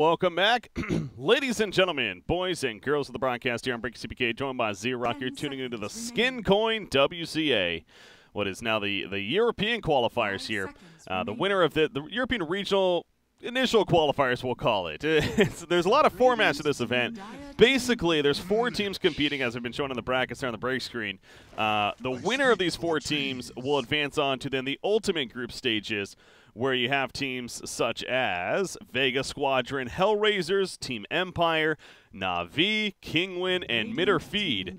Welcome back. Ladies and gentlemen, boys and girls of the broadcast here on BreakyCPK, joined by ZrRock. You're tuning into the SkinCoin WCA, what is now the European qualifiers here. The winner of the European Regional Initial Qualifiers, we'll call it. There's a lot of formats to this event. Basically, there's 4 teams competing, as have been shown on the brackets there on the break screen. The winner of these 4 teams will advance on to then the ultimate group stages, where you have teams such as Vega Squadron, Hellraisers, Team Empire, Na'Vi, Kingwin, and Mitterfeed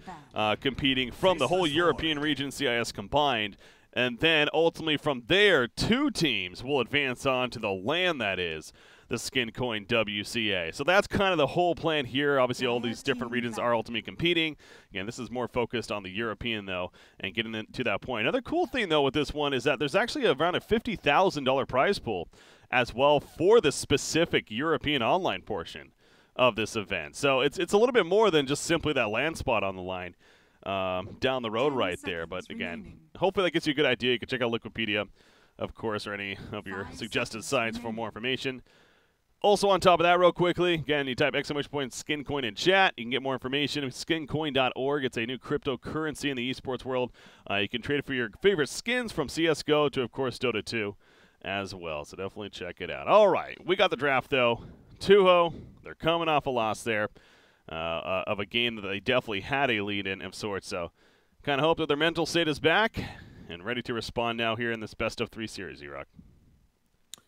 competing from the whole European region CIS combined. And then ultimately from there, 2 teams will advance on to the land that is the SkinCoin WCA. So that's kind of the whole plan here. Obviously, all these different regions are ultimately competing. Again, this is more focused on the European, though, and getting to that point. Another cool thing, though, with this one is that there's actually around a $50,000 prize pool as well for the specific European online portion of this event. So it's a little bit more than just simply that land spot on the line down the road right there. But, again, hopefully that gives you a good idea. You can check out Wikipedia, of course, or any of your suggested sites for more information. Also, on top of that, real quickly, again, you type !SkinCoin in chat. You can get more information. SkinCoin.org. It's a new cryptocurrency in the esports world. You can trade it for your favorite skins from CSGO to, of course, Dota 2 as well. So definitely check it out. All right, we got the draft, though. Tuho, they're coming off a loss there of a game that they definitely had a lead in of sorts. So kind of hope that their mental state is back and ready to respond now here in this best-of-3 series, ZrRock.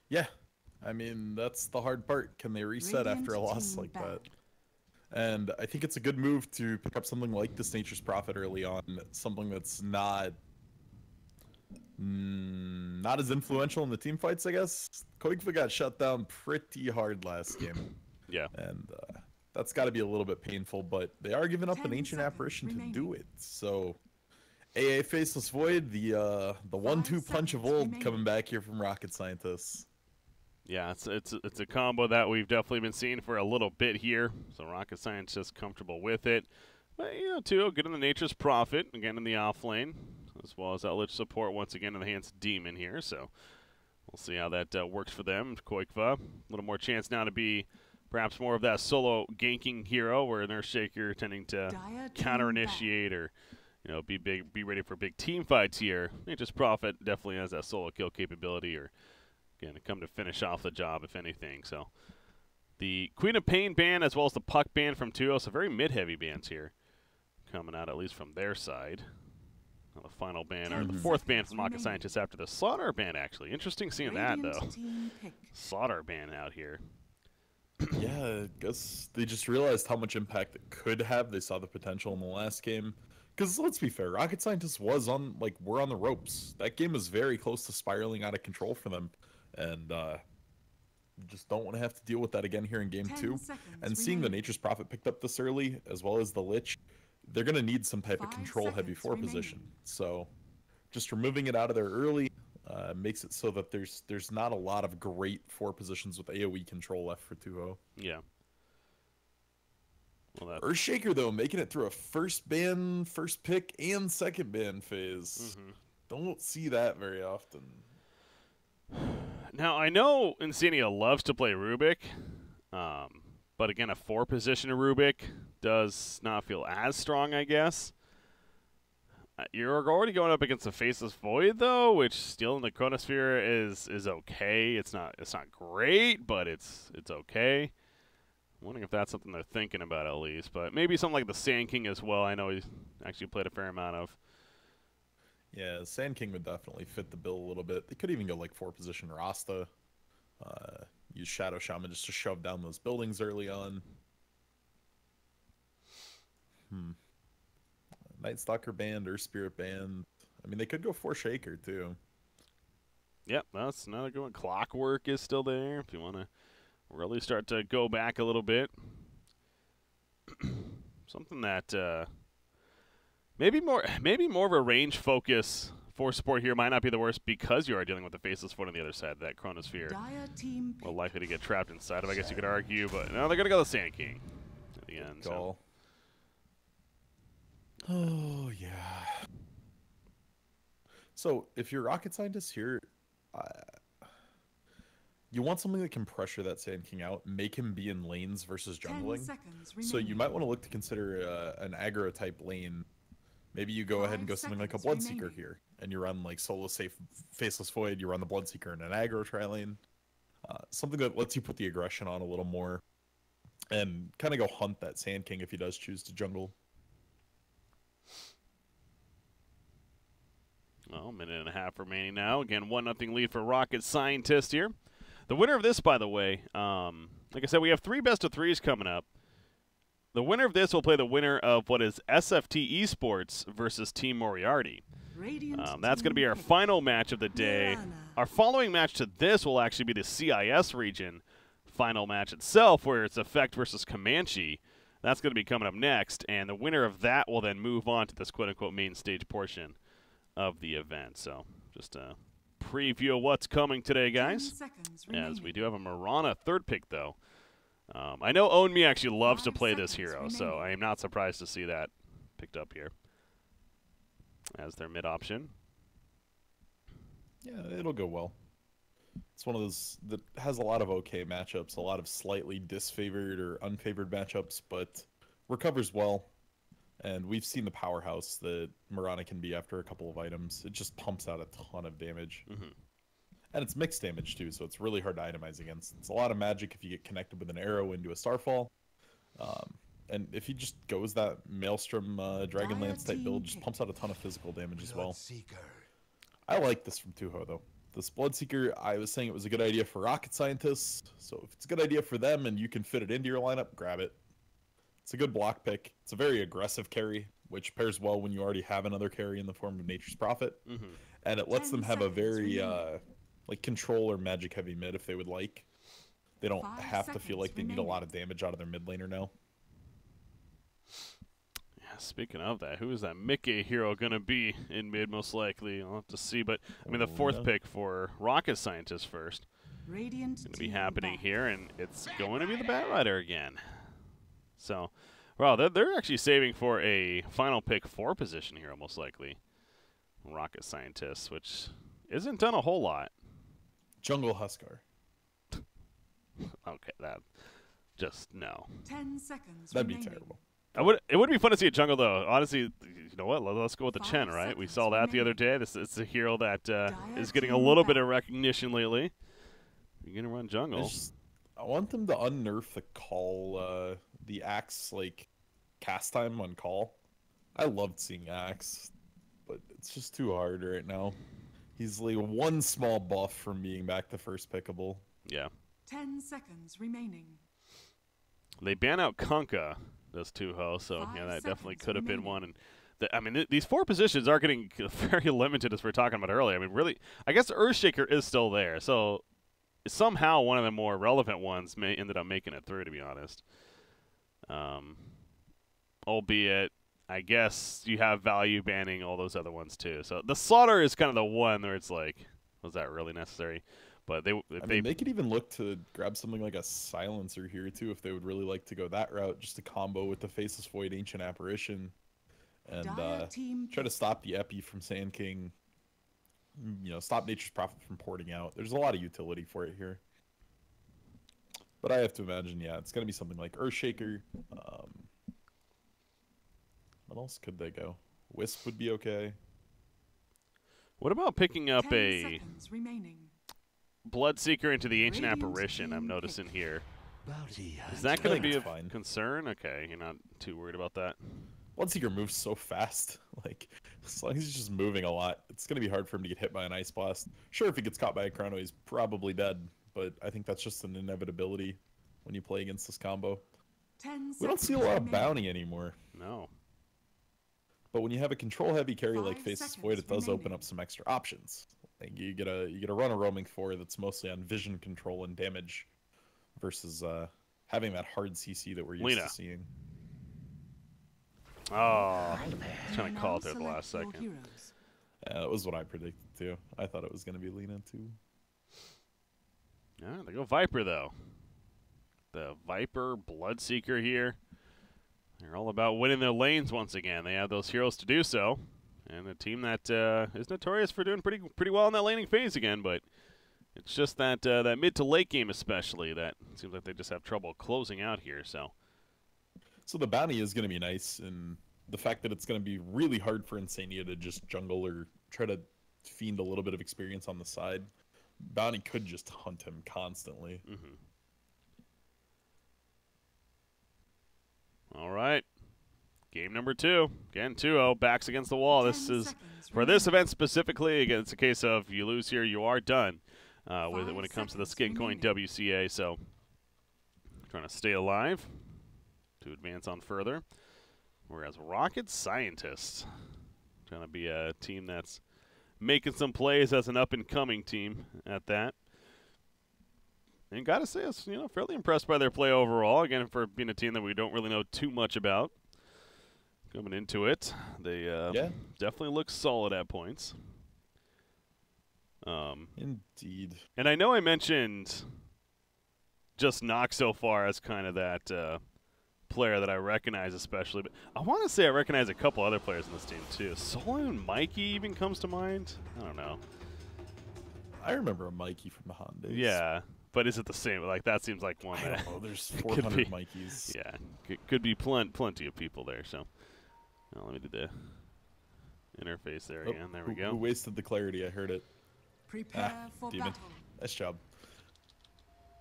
Yeah. I mean, that's the hard part. Can they reset after a loss like that? And I think it's a good move to pick up something like this Nature's Prophet early on, something that's not as influential in the team fights, I guess. Koigfa got shut down pretty hard last game. Yeah. And that's got to be a little bit painful, but they are giving up an Ancient Apparition to do it. So AA Faceless Void, the 1-2 punch of old coming back here from Rocket Scientists. Yeah, it's a combo that we've definitely been seeing for a little bit here. So Rocket Science just comfortable with it. But, you know, Tuho, good in the Nature's Prophet, again in the off lane, as well as that lich support once again in the hands of Demon here. So we'll see how that works for them. Koikva, a little more chance now to be perhaps more of that solo ganking hero, where Nurse Shaker tending to counter-initiate or, you know, be ready for big team fights here. Nature's Prophet definitely has that solo kill capability, or again, to come to finish off the job, if anything. So the Queen of Pain ban as well as the Puck ban from Tuho, so very mid-heavy bans here coming out, at least from their side. Now the final ban, or the 4th ban from Rocket Scientists after the Slaughter ban, actually. Interesting seeing that, though. Slaughter ban out here. Yeah, I guess they just realized how much impact it could have. They saw the potential in the last game. Because let's be fair, Rocket Scientists were on the ropes. That game was very close to spiraling out of control for them. And just don't want to have to deal with that again here in Game 2. And seeing the Nature's Prophet picked up this early, as well as the Lich, they're going to need some type of control-heavy 4 position. So just removing it out of there early makes it so that there's not a lot of great 4 positions with AoE control left for Tuho. Yeah. Well, Earthshaker, though, making it through a first ban, first pick, and second ban phase. Don't see that very often. Now, I know Insignia loves to play Rubik, but again, a 4-position Rubik does not feel as strong, I guess. You're already going up against the Faceless Void, though, which still in the Chronosphere is okay. It's not great, but it's okay. I'm wondering if that's something they're thinking about at least, but maybe something like the Sand King as well. I know he's actually played a fair amount of. Yeah, Sand King would definitely fit the bill a little bit. They could even go like 4-position Rasta. Use Shadow Shaman just to shove down those buildings early on. Night Stalker band, Earth Spirit band. I mean, they could go 4 Shaker too. Yep, that's another good one. Clockwork is still there if you want to really start to go back a little bit. Something that maybe more of a range focus for support here might not be the worst, because you are dealing with the Faceless Foot on the other side of that Chronosphere. More likely to get trapped inside of, I guess you could argue, but no, they're going to go the Sand King at the end. So. Oh, yeah. So, if you're Rocket Scientists here, you want something that can pressure that Sand King out, make him be in lanes versus jungling. So you might want to look to consider an aggro type lane. Maybe you go ahead and go something like a Bloodseeker here, and you run like solo safe Faceless Void, you run the Bloodseeker in an aggro tri lane. Something that lets you put the aggression on a little more, and kind of go hunt that Sand King if he does choose to jungle. Well, minute and a half remaining now. Again, 1-0 lead for Rocket Scientist here. The winner of this, by the way, like I said, we have 3 best-of-3s coming up. The winner of this will play the winner of what is SFT Esports versus Team Moriarty. That's going to be our final match of the day. Our following match to this will actually be the CIS region final match itself, where it's Effect versus Comanche. That's going to be coming up next, and the winner of that will then move on to this quote-unquote main stage portion of the event. So just a preview of what's coming today, guys. As we do have a Mirana third pick, though. I know Own Me actually loves to play this hero, so I am not surprised to see that picked up here as their mid option. Yeah, it'll go well. It's one of those that has a lot of okay matchups, a lot of slightly disfavored or unfavored matchups, but recovers well. And we've seen the powerhouse that Mirana can be after a couple of items. It just pumps out a ton of damage. And it's mixed damage too, so it's really hard to itemize against. It's a lot of magic if you get connected with an arrow into a Starfall. And if he just goes that Maelstrom Dragonlance type build, just pumps out a ton of physical damage as well. I like this from Tuho though. This Bloodseeker, I was saying it was a good idea for Rocket Scientists, so if it's a good idea for them and you can fit it into your lineup, grab it. It's a good block pick. It's a very aggressive carry, which pairs well when you already have another carry in the form of Nature's Prophet. And it lets them have a very like control or magic heavy mid if they would like. They don't have to feel like they need a lot of damage out of their mid laner now. Yeah, speaking of that, who is that Mickey hero going to be in mid most likely? I'll have to see, but I mean the fourth pick for Rocket Scientist first. Going to be happening here, and it's going to be the Batrider again. So, wow, they're actually saving for a final pick 4 position here, most likely. Rocket Scientists, which isn't done a whole lot. Jungle Huskar. Okay, that just no. 10 seconds. That'd be terrible. It would be fun to see a jungle though. Honestly, you know what? Let's go with the Chen, right? We saw that the other day. This is a hero that is getting a little bit of recognition lately. You're gonna run jungle. I want them to unnerf the call, the Axe like cast time on call. I loved seeing Axe, but it's just too hard right now. He's like one small buff from being back to first pickable. Yeah. 10 seconds remaining. They ban out Kunkka, does Tuho, so yeah, that definitely could have been one. And I mean, these 4 positions are getting very limited, as we were talking about earlier. I mean, really, I guess Earthshaker is still there, so somehow one of the more relevant ones ended up making it through, to be honest. Albeit, I guess you have value banning all those other ones too. So the Slaughter is kind of the one where it's like, was that really necessary? But they could even look to grab something like a Silencer here too, if they would really like to go that route, just to combo with the Faceless Void Ancient Apparition, and try to stop the Epi from Sand King. You know, stop Nature's Prophet from porting out. There's a lot of utility for it here. But I have to imagine, yeah, it's gonna be something like Earthshaker. What else could they go? Wisp would be okay. What about picking up a remaining. Bloodseeker into the Ancient Apparition? I'm noticing here. Is that going to be a concern? Okay, you're not too worried about that. Bloodseeker moves so fast. Like, as long as he's just moving a lot, it's going to be hard for him to get hit by an Ice Blast. Sure, if he gets caught by a Chrono, he's probably dead, but I think that's just an inevitability when you play against this combo. We don't see a lot of bounty anymore. No. But when you have a control-heavy carry like Faceless Void, it does open up some extra options. Like you get a run a roaming 4 that's mostly on vision control and damage, versus having that hard CC that we're used to seeing. Oh, I was trying to call it there at the last second. Yeah, that was what I predicted too. I thought it was going to be Lina too. Yeah, they go Viper though. The Viper Bloodseeker here. They're all about winning their lanes once again. They have those heroes to do so. And a team that is notorious for doing pretty well in that laning phase again, but It's just that that mid to late game especially that seems like they just have trouble closing out here. So the bounty is going to be nice, and the fact that it's going to be really hard for Insania to just jungle or try to fiend a little bit of experience on the side. Bounty could just hunt him constantly. All right. Game number 2. Again, Tuho backs against the wall. This is, for this event specifically, again, it's a case of you lose here, you are done when it comes to the SkinCoin WCA. So trying to stay alive to advance on further. Whereas Rocket Scientists trying to be a team that's making some plays as an up-and-coming team at that. And got to say, I was fairly impressed by their play overall. Again, for being a team that we don't really know too much about. Coming into it, they definitely look solid at points. Indeed. And I know I mentioned just Knock so far as kind of that player that I recognize especially, but I want to say I recognize a couple other players in this team too. Solon and Mikey even comes to mind. I don't know. I remember a Mikey from the Han days. Yeah, but is it the same? Like, that seems like one I that don't know. There's 400 Mikeys. Yeah, could be plenty of people there. So let me do the interface there again. There we go. Who wasted the clarity? I heard it. Prepare for Demon. battle. Nice job.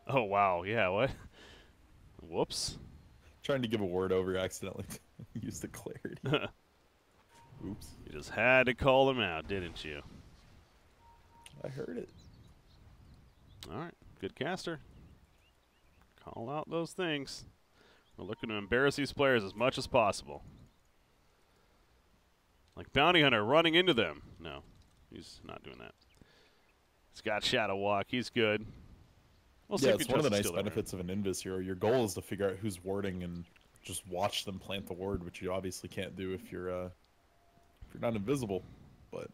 Oh wow, yeah. What? Whoops. Trying to give a word over accidentally. Use the clarity. Oops. You just had to call them out, didn't you? I heard it. All right, good caster. Call out those things. We're looking to embarrass these players as much as possible. Like Bounty Hunter running into them. No, he's not doing that. He's got Shadow Walk. He's good. We'll see if it's he one of the tries to nice steal that benefits of an Invis hero. Your goal is to figure out who's warding and just watch them plant the ward, which you obviously can't do if you're not invisible. But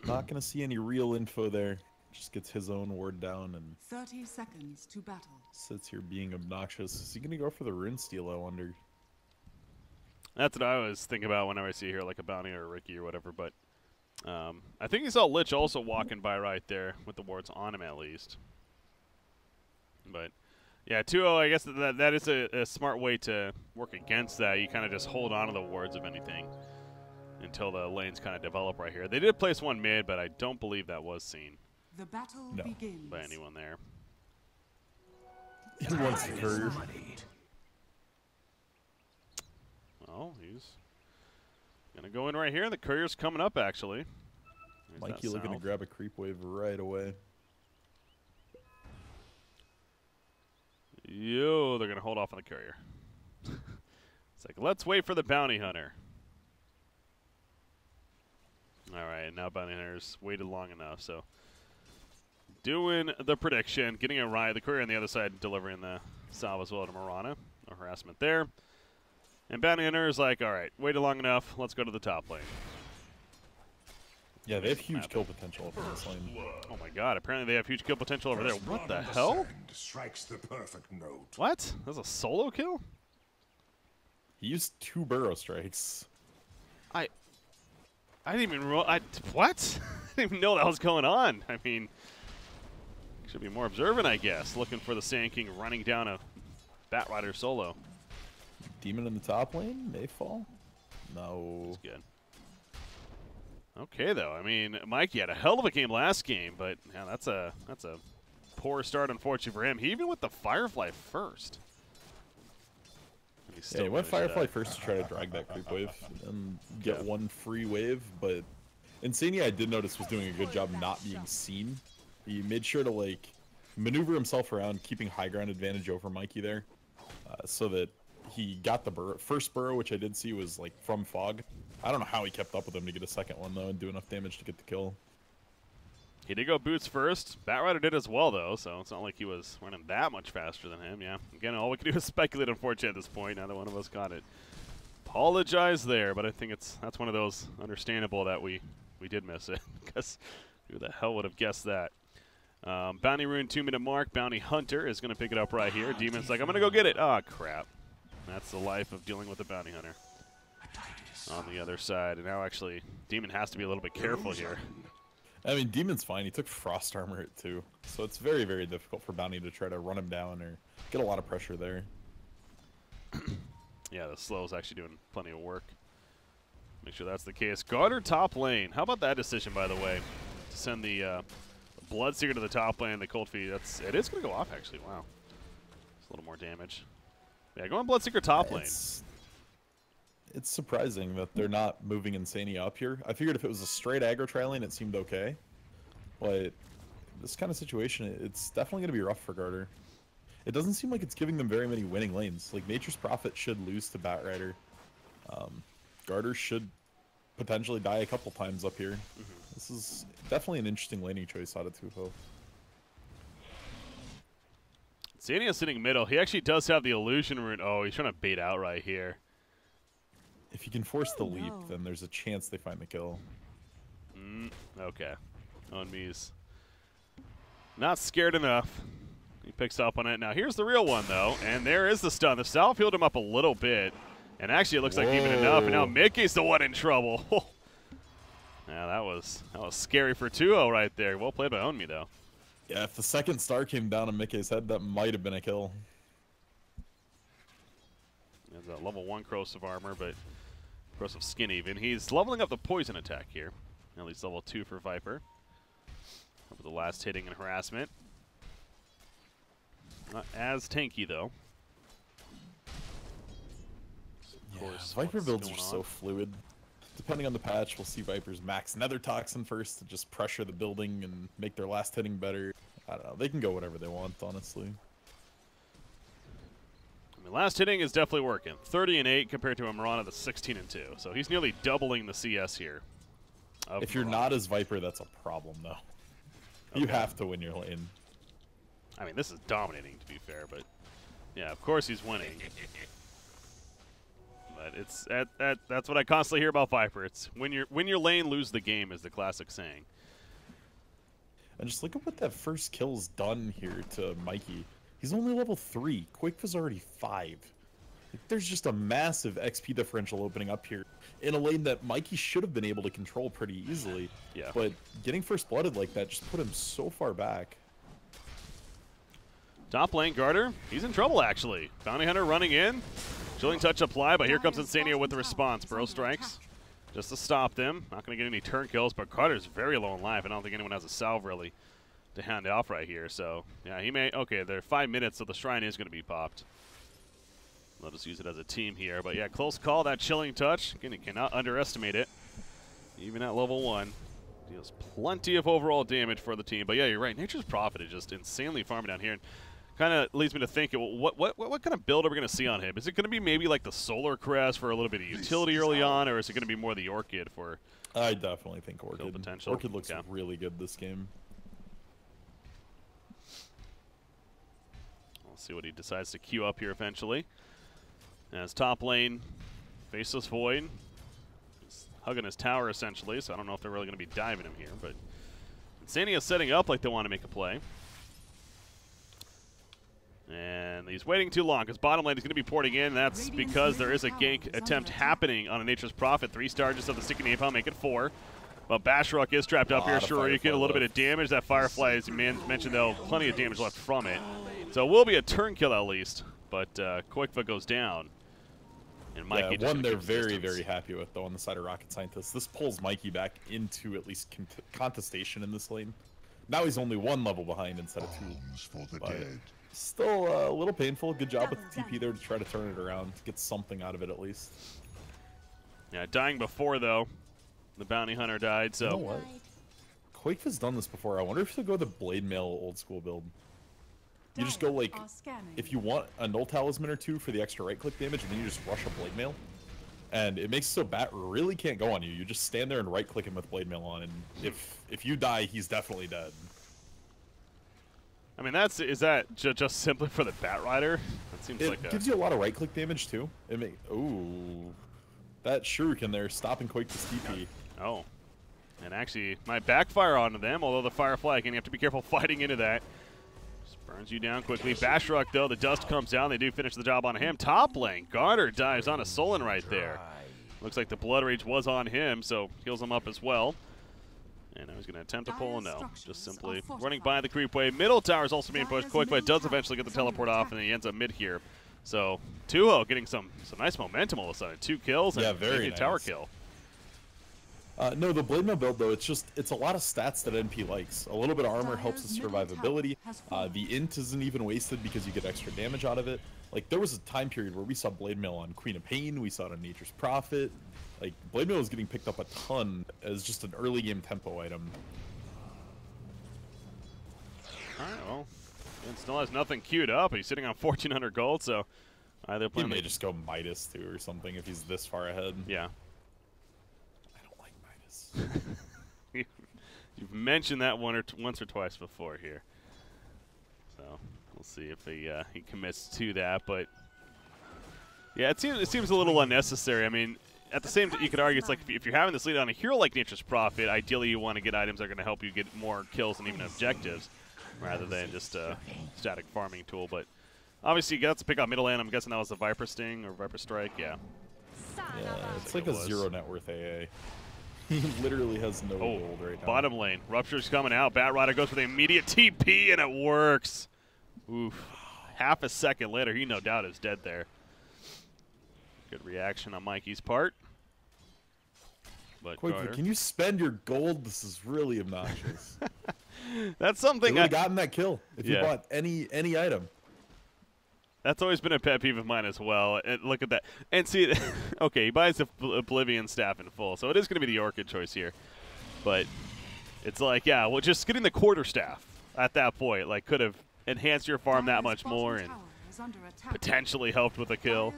not gonna see any real info there. Just gets his own ward down and 30 seconds to battle. sits here being obnoxious. Is he gonna go for the rune steal? I wonder. That's what I always think about whenever I see here, like a Bounty or a Ricky or whatever. But I think he saw Lich also walking by right there with the wards on him at least. But yeah, 2-0, I guess that is a smart way to work against that. You kind of just hold on to the wards, if anything, until the lanes kind of develop right here. They did place one mid, but I don't believe that was seen The battle begins. by anyone there. He wants the courier. Well, he's going to go in right here. The courier's coming up, actually. There's Mikey that looking to south. grab a creep wave right away. Yo, they're going to hold off on the courier. It's like, let's wait for the Bounty Hunter. All right, now Bounty Hunter's waited long enough, so doing the prediction, getting it right. The courier on the other side delivering the salve as well to Mirana. No harassment there. And Bounty Hunter is like, all right, waited long enough. Let's go to the top lane. Yeah, they have huge kill potential up in this lane. Oh my god, apparently they have huge kill potential over there. What the hell? Strikes the perfect note. What? That's a solo kill? He used 2 burrow strikes. I didn't even roll. What? I didn't even know that was going on. I mean, should be more observant, I guess. Looking for the Sand King running down a Bat Rider solo. Demon in the top lane? May fall? No. That's good. Okay, though. I mean, Mikey had a hell of a game last game, but yeah, that's a poor start, unfortunately for him. He even went the Firefly first. And he Yeah, still he went managed Firefly first to try to drag that creep wave and get one free wave, but Insania, I did notice, was doing a good job not being seen. He made sure to, like, maneuver himself around, keeping high ground advantage over Mikey there, so that he got the first burrow, which I did see was, like, from Fog. I don't know how he kept up with him to get a second one, though, and do enough damage to get the kill. He did go boots first. Bat Rider did as well, though, so it's not like he was running that much faster than him. Yeah, again, all we can do is speculate, unfortunately, at this point. Neither one of us got it. Apologize there, but I think that's one of those understandable that we did miss it, because who the hell would have guessed that? Bounty Rune 2-minute mark. Bounty Hunter is going to pick it up right here. Demon's like, I'm going to go get it. Oh, crap. That's the life of dealing with a Bounty Hunter. On the other side, and now actually Demon has to be a little bit careful here. I mean, Demon's fine. He took Frost Armor hit too. So it's very, very difficult for Bounty to try to run him down or get a lot of pressure there. Yeah, the slow's actually doing plenty of work. Make sure that's the case. Garter top lane. How about that decision, by the way? To send the Bloodseeker to the top lane, the Cold Feet. It is going to go off, actually. Wow. It's a little more damage. Yeah, going Bloodseeker top lane. It's surprising that they're not moving Insania up here. I figured if it was a straight aggro tri lane, it seemed okay. But this kind of situation, it's definitely going to be rough for Garter. It doesn't seem like it's giving them very many winning lanes. Like, Nature's Prophet should lose to Batrider. Garter should potentially die a couple times up here. This is definitely an interesting laning choice out of Tuho. Insania sitting middle. He actually does have the illusion rune. Oh, he's trying to bait out right here. If you can force the leap, then there's a chance they find the kill. Okay. On me's not scared enough. He picks up on it. Now here's the real one, though, and there is the stun. The Salve healed him up a little bit, and actually it looks like even enough, and now Mickey's the one in trouble. Yeah, that was scary for Tuho right there. Well played by Onmi, though. Yeah, if the second star came down on Mickey's head, that might have been a kill. There's a level 1 corrosive armor, but corrosive skin even. He's leveling up the poison attack here. At least level 2 for Viper. Over the last hitting and harassment. Not as tanky, though. Of course, Viper builds are so fluid. Depending on the patch, we'll see Vipers max Nether Toxin first to just pressure the building and make their last hitting better. I don't know. They can go whatever they want, honestly. I mean, last hitting is definitely working. 30-8 compared to a Mirana that's 16-2. So he's nearly doubling the CS here. If you're not as Viper, that's a problem, though. Okay. You have to win your lane. I mean, this is dominating, to be fair, but yeah, of course he's winning. But it's that's what I constantly hear about Viper. It's win your lane, lose the game is the classic saying. And just look at what that first kill's done here to Mikey. He's only level 3. Quake's already 5. Like, there's just a massive XP differential opening up here in a lane that Mikey should have been able to control pretty easily. Yeah. But getting first blooded like that just put him so far back. Top lane Garter, he's in trouble actually. Bounty Hunter running in. Chilling touch apply, but here comes Insania with the response. Burrow strikes just to stop them. Not going to get any turn kills, but Carter's very low in life. I don't think anyone has a salve really to hand off right here. So, yeah, he may. Okay, there are 5 minutes, so the shrine is going to be popped. They'll just use it as a team here. But, yeah, close call, that chilling touch. Again, you cannot underestimate it. Even at level 1. Deals plenty of overall damage for the team. But, yeah, you're right. Nature's Prophet is just insanely farming down here. And kind of leads me to think, what kind of build are we going to see on him? Is it going to be maybe like the Solar Crest for a little bit of utility early on, or is it going to be more the Orchid for I definitely think Orchid. Potential. Orchid looks really good this game. We'll see what he decides to queue up here eventually. As top lane, Faceless Void. He's hugging his tower essentially, so I don't know if they're really going to be diving him here, but Insania's setting up like they want to make a play. And he's waiting too long because bottom lane is going to be porting in. That's because there is a gank attempt happening on a Nature's Prophet. 3-star just of the sticky napalm, make it 4. But ZrRock is trapped up here. Sure, you get a little bit of damage. That Firefly, as you mentioned, though, plenty of damage left from it. So it will be a turn kill at least. But Quakefa goes down. And Mikey just one they're very, very happy with, though, on the side of Rocket Scientist. This pulls Mikey back into at least contestation in this lane. Now he's only 1 level behind instead of 2. But still a little painful. Good job with the TP there to try to turn it around, to get something out of it at least. Yeah, dying before, though. The Bounty Hunter died, so. You know what? Quake has done this before. I wonder if he'll go the Blade Mail old school build. You just go, like, if you want a Null Talisman or 2 for the extra right-click damage, and then you just rush a Blade Mail. And it makes it so Bat really can't go on you. You just stand there and right-click him with Blade Mail on, and if you die, he's definitely dead. I mean, is that just simply for the Batrider? That seems like it gives you a lot of right-click damage, too. Ooh. That Shuriken there, stopping Quake to TP. Oh. And actually, might backfire onto them, although the Firefly, again, you have to be careful fighting into that. Just burns you down quickly. ZrRock, though, the dust comes down. They do finish the job on him. Top lane, Garter dives on a Sullen right there. Looks like the Blood Rage was on him, so heals him up as well. And now he's going to attempt to pull. No, just simply running by the creep wave. Middle tower is also being pushed. Qualifier does eventually get the teleport off, and he ends up mid here. So Tuho getting some nice momentum all of a sudden. 2 kills and maybe a tower kill. No, the Blade Mail build, though, it's a lot of stats that NP likes. A little bit of armor helps with survivability. The int isn't even wasted because you get extra damage out of it. Like, there was a time period where we saw Blade Mail on Queen of Pain, we saw it on Nature's Prophet. Like, Blade Mail was getting picked up a ton as just an early game tempo item. Alright, well, it still has nothing queued up. He's sitting on 1,400 gold, so either he may just go Midas, too, or something if he's this far ahead. Yeah. I don't like Midas. You've mentioned that once or twice before here. So we'll see if he commits to that, but yeah, it seems a little unnecessary. I mean, at the same time, you could argue it's like if you're having this lead on a hero like Nature's Prophet, ideally you want to get items that are going to help you get more kills and even objectives, rather than just a static farming tool. But obviously you got to pick out middle lane. I'm guessing that was the Viper Sting or Viper Strike. Yeah. Yeah, it's like a 0 net worth AA. He literally has no gold right now. Bottom lane. Rupture's coming out. Bat Rider goes for the immediate TP, and it works. Oof. Half a second later, he no doubt is dead there. Good reaction on Mikey's part. But Qualifier, can you spend your gold? This is really obnoxious. That's something I would have gotten that kill if you bought any item. That's always been a pet peeve of mine as well. And look at that. And see, okay, he buys the Oblivion Staff in full, so it is going to be the Orchid choice here. But it's like, yeah, well, just getting the Quarter Staff at that point, like, could have enhanced your farm that much more and potentially helped with a kill.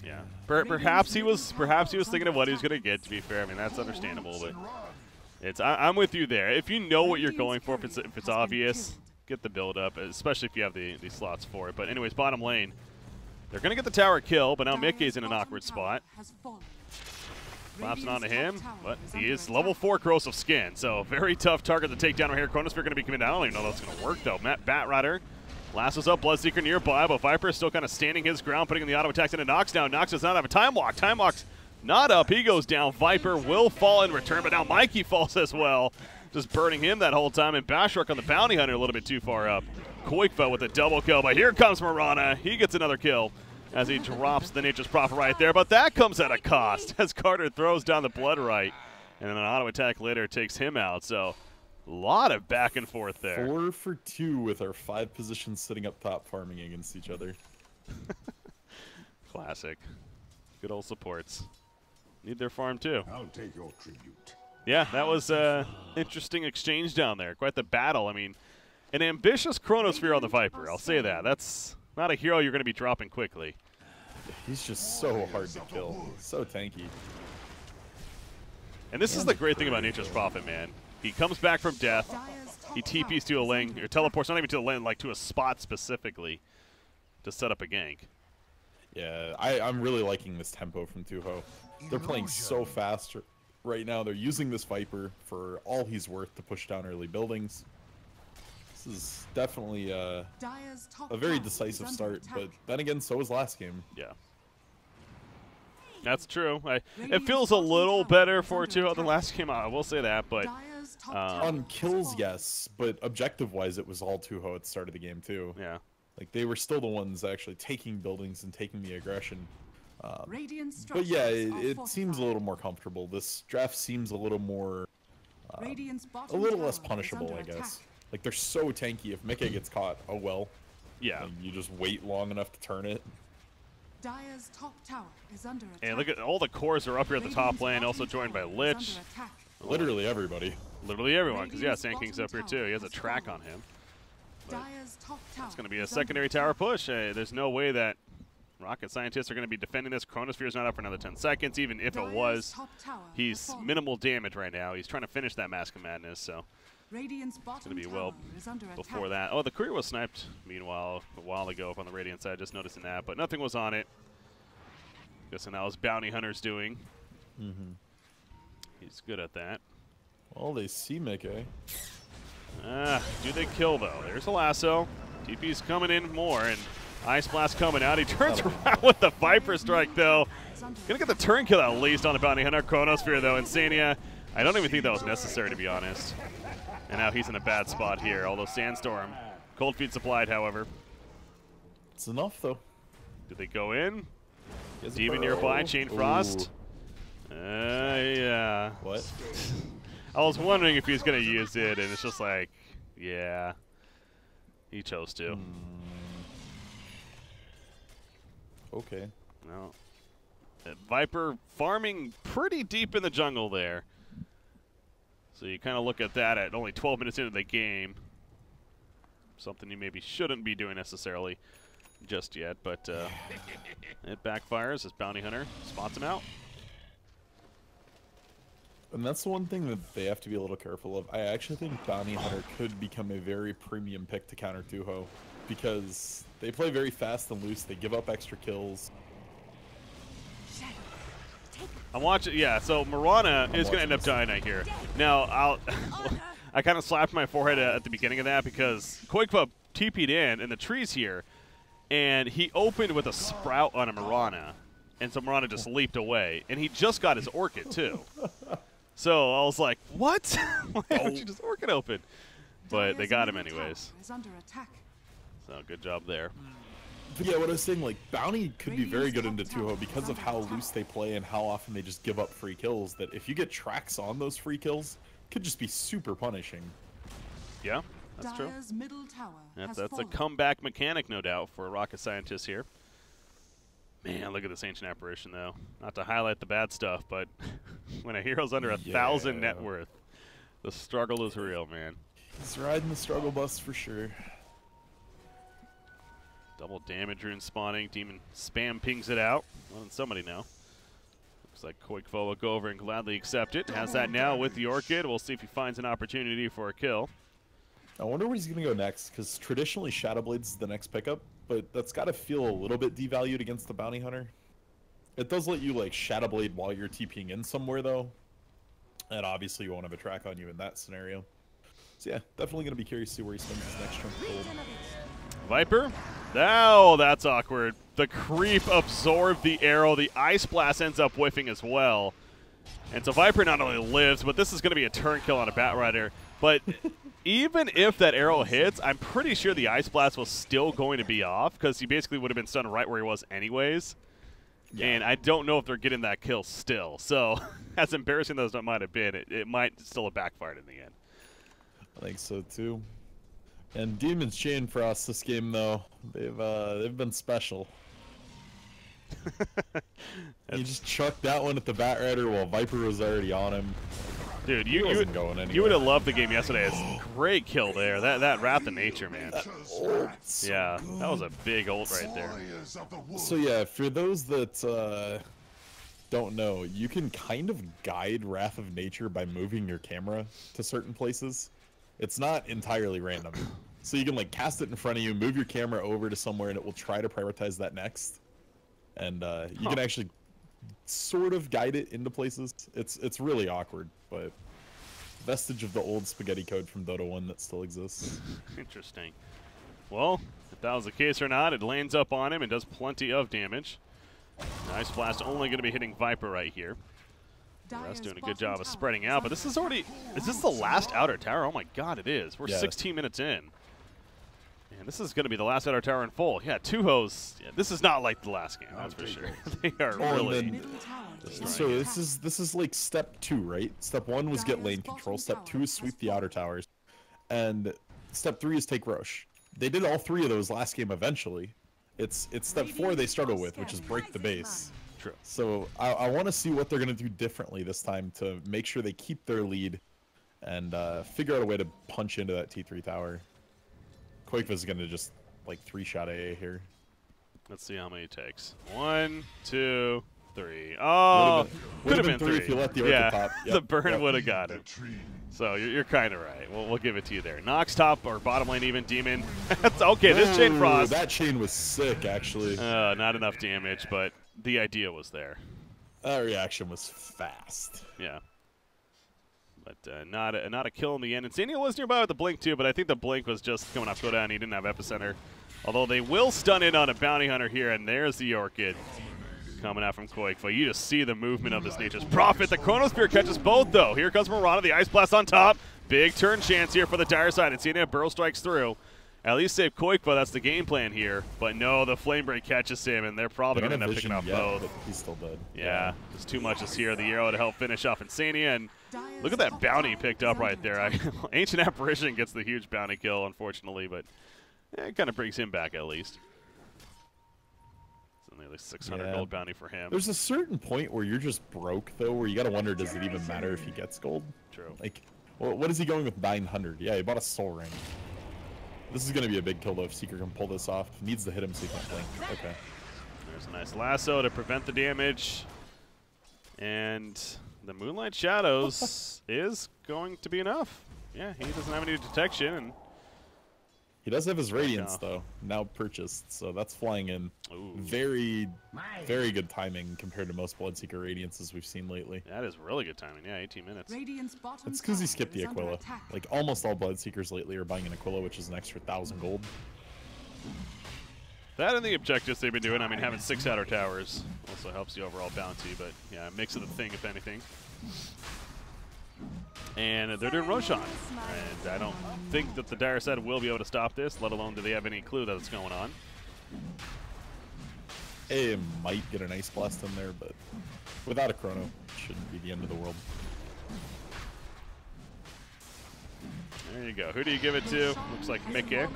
Yeah, perhaps he was thinking of what he was going to get. To be fair, I mean that's understandable, but I'm with you there. If you know what you're going for, if it's obvious, get the build up, especially if you have the slots for it. But anyways, bottom lane, they're going to get the tower kill, but now Mickey's in an awkward spot. Collapsing onto him, but he is level 4 corrosive skin, so very tough target to take down right here. Chronosphere going to be committed. I don't even know that's going to work though. Bat Rider lassos up, Bloodseeker nearby, but Viper is still kind of standing his ground, putting in the auto attacks into Nox down. Nox does not have a time walk. Time walk's not up. He goes down. Viper will fall in return, but now Mikey falls as well. Just burning him that whole time, and ZrRock on the Bounty Hunter a little bit too far up. Koikfa with a double kill, but here comes Mirana. He gets another kill as he drops the Nature's Prophet right there, but that comes at a cost as Carter throws down the Blood Right, and then an auto attack later takes him out. So a lot of back and forth there. 4 for 2 with our 5 positions sitting up top farming against each other. Classic. Good old supports. Need their farm too. I'll take your tribute. Yeah, that was an interesting exchange down there. Quite the battle. I mean, an ambitious Chronosphere on the Viper. I'll say that. That's not a hero you're going to be dropping quickly. He's just so hard to kill. So tanky. And this is the great thing about Nature's Prophet, man. He comes back from death. He TPs to a lane, or teleports not even to a lane, like to a spot specifically to set up a gank. Yeah, I'm really liking this tempo from Tuho. They're playing so fast right now. They're using this Viper for all he's worth to push down early buildings. This is definitely a very decisive start, but then again, so was last game. Yeah. That's true. It feels a little better for Tuho than last game, I will say that, but on kills, yes, but objective-wise, it was all Tuho at the start of the game, too. Yeah. Like, they were still the ones actually taking buildings and taking the aggression. But yeah, it seems a little more comfortable. This draft seems a little more, a little less punishable, I guess. Like, they're so tanky. If Mickey gets caught, oh well. Yeah. Like, you just wait long enough to turn it. Dire's top tower is under attack. And look at all the cores are up here at the top lane, also joined by Lich. Literally everybody. Literally everyone, because yeah, Sand King's up here too. He has a track on him. It's going to be a secondary tower push. There's no way that Rocket Scientists are going to be defending this. Chronosphere's not up for another 10 seconds. Even if it was, he's minimal damage right now. He's trying to finish that Mask of Madness, so it's going to be well before that. Oh, the courier was sniped, meanwhile, a while ago up on the Radiant side. Just noticing that, but nothing was on it. Guessing that was Bounty Hunter's doing. He's good at that. Well, they see Mickey. Do they kill, though? There's a lasso. TP's coming in more, and Ice Blast coming out. He turns around with the Viper Strike, though. Gonna get the turn kill at least on the Bounty Hunter. Chronosphere, though. Insania I don't even think that was necessary, to be honest. And now he's in a bad spot here, although Sandstorm. Cold feet supplied, however. It's enough, though. Do they go in? Demon nearby, Chain Frost. Yeah. What? I was wondering if he was going to use it, and it's just like, yeah. He chose to. Okay. No. Viper farming pretty deep in the jungle there. So you kind of look at that at only 12 minutes into the game. Something you maybe shouldn't be doing necessarily just yet, but it backfires as Bounty Hunter spots him out. And that's the one thing that they have to be a little careful of. I actually think Bounty Hunter could become a very premium pick to counter Tuho, because they play very fast and loose. They give up extra kills. I'm watching, yeah, so Mirana is going to end up dying out here. Now, I kind of slapped my forehead at the beginning of that because Qualifier TP'd in the trees here, and he opened with a sprout on a Mirana, and so Mirana just leaped away, and he just got his Orchid, too. So I was like, what? Why don't you just Orchid open? But they got him anyways. So good job there. But yeah, what I was saying, like, Bounty could be very good into Tuho because of how loose they play and how often they just give up free kills, that if you get tracks on those free kills, could just be super punishing. Yeah, that's true. Middle tower That's a comeback mechanic, no doubt, for a rocket scientist here. Man, look at this Ancient Apparition, though. Not to highlight the bad stuff, but when a hero's under 1,000 net worth, the struggle is real, man. He's riding the struggle bus for sure. Double damage rune spawning. Demon spam pings it out. Well, somebody now. Looks like Qualifier will go over and gladly accept it. Has that now with the Orchid. We'll see if he finds an opportunity for a kill. I wonder where he's going to go next, because traditionally Shadowblade's the next pickup, but that's got to feel a little bit devalued against the Bounty Hunter. It does let you, like, Shadowblade while you're TPing in somewhere, though. And obviously you won't have a track on you in that scenario. So yeah, definitely going to be curious to see where he spends his next chunk of gold. Viper. Oh, that's awkward. The creep absorbed the arrow. The Ice Blast ends up whiffing as well. And so Viper not only lives, but this is going to be a turn kill on a Batrider. But even if that arrow hits, I'm pretty sure the Ice Blast was still going to be off, because he basically would have been stunned right where he was anyways. Yeah. And I don't know if they're getting that kill still. So as embarrassing as that might have been, it might still have backfired in the end. I think so too. And Demon's Chain Frost this game, though, they've been special. He just chucked that one at the Batrider while Viper was already on him. Dude, you would have loved the game yesterday. It's a great kill there. That Wrath of Nature, man. Yeah, that was a big ult right there. So yeah, for those that don't know, you can kind of guide Wrath of Nature by moving your camera to certain places. It's not entirely random. So you can, like, cast it in front of you, move your camera over to somewhere, and it will try to prioritize that next. And you can actually sort of guide it into places. It's really awkward, but vestige of the old spaghetti code from Dota 1 that still exists. Interesting. Well, if that was the case or not, it lands up on him and does plenty of damage. Ice Blast only going to be hitting Viper right here. The rest doing a good job of spreading out, but this is already... Is this the last outer tower? Oh my god, it is. We're 16 minutes in. And this is going to be the last outer tower in full. Yeah, Tuho's... Yeah, this is not like the last game, that's for sure. They are really... So this is like step 2, right? Step 1 was get lane control. Step 2 is sweep the outer towers. And step 3 is take Roche. They did all 3 of those last game eventually. It's step 4 they started with, which is break the base. True. So I want to see what they're going to do differently this time to make sure they keep their lead and figure out a way to punch into that T3 tower. Qualifier is going to just, like, 3-shot AA here. Let's see how many it takes. 1, 2, 3. Oh, would have been 3 if you let the Orchid pop. Yep. The burn would have got it. So you're kind of right. We'll give it to you there. Nox top or bottom lane even, Demon. That's okay, this Chain Frost. That chain was sick, actually. Not enough damage, but the idea was there. That reaction was fast. Yeah. But not a kill in the end. Insania was nearby with the Blink too, but I think the Blink was just coming off cooldown. He didn't have Epicenter. Although they will stun in on a Bounty Hunter here, and there's the Orchid. coming out from Qualifier. You just see the movement of this Nature's Prophet. The Chronosphere catches both, though. Here comes Mirana, the Ice Blast on top. Big turn chance here for the dire side. And seeing it, Burrow strikes through. At least save Qualifier, that's the game plan here. But no, the Flame Break catches him, and they're probably going to end up picking off both. He's still dead. Yeah, just too much is here. The arrow to help finish off Insania, and look at that bounty picked up right there. Ancient Apparition gets the huge bounty kill, unfortunately, but it kind of brings him back at least. It's nearly 600 gold bounty for him. There's a certain point where you're just broke, though, where you got to wonder, does it even matter if he gets gold? True. Like, what is he going with 900? Yeah, he bought a soul ring. This is going to be a big kill, though, if Seeker can pull this off. Needs to hit him so he can't blink. Okay. There's a nice lasso to prevent the damage. And the Moonlight Shadows is going to be enough. Yeah, he doesn't have any detection. And he does have his Radiance, though, now purchased, so that's flying in. Ooh. Very, very good timing compared to most Bloodseeker Radiances we've seen lately. That is really good timing. Yeah, 18 minutes. It's because he skipped the Aquila. Like, almost all Bloodseekers lately are buying an Aquila, which is an extra 1,000 gold. That and the objectives they've been doing. I mean, having 6 outer towers also helps the overall bounty, but yeah, a mix of the thing, if anything. And they're doing Roshan. And I don't think that the dire side will be able to stop this, let alone do they have any clue that it's going on. It might get an Ice Blast in there, but without a Chrono, it shouldn't be the end of the world. There you go. Who do you give it to? Looks like Mickey. It's